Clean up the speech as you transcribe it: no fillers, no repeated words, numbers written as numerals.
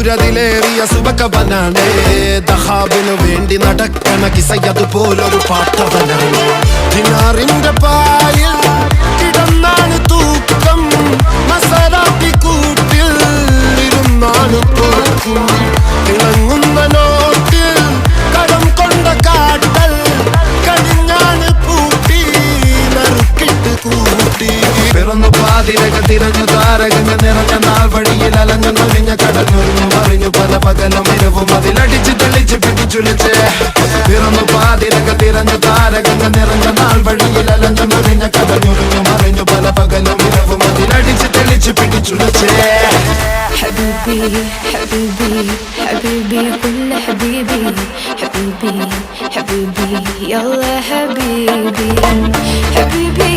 സൂര്യതിലേറിയ സുബകവനാണ് ദഹാബിനു വേണ്ടി നടക്കണ കിസയതുപോലൊരു പാട്ടവനാണ് ദിനാറിന്റെ പായിൽ കിടന്നാണ് തൂക്കം മസറാത്തി കൂട്ടിൽ ഇരുന്നാണ് തോക്കും തിളങ്ങുന്ന നോട്ടിൽ കടം കൊണ്ട കാട്ടൽ കടിഞ്ഞാണ് പൂട്ടി നറുക്കിട്ട് കൂട്ടി പിറന്നു പാതിരക തിരഞ്ഞു താരകങ്ങൾ നിറഞ്ഞ നാൾ വഴിയിൽ അലഞ്ഞു നൊലിഞ്ഞ കടഞ്ഞൊരിഞ്ഞു മറിഞ്ഞു പല പകലും ഇരവും അതിലടിച്ച് തെളിച്ച് പിടിച്ചുലിച്ച് പിറന്നു പാതിരക തിരഞ്ഞു താരകങ്ങൾ നിറഞ്ഞ നാൾ വഴിയിൽ അലഞ്ഞു നൊലിഞ്ഞ കടഞ്ഞൊരിഞ്ഞു മറിഞ്ഞു പല പകലും ഇരവും അതിലടിച്ച് തെളിച്ച് പിടിച്ചുലിച്ച് حبيبي حبيبي حبيبي كل حبيبي حبيبي حبيبي يلا حبيبي حبيبي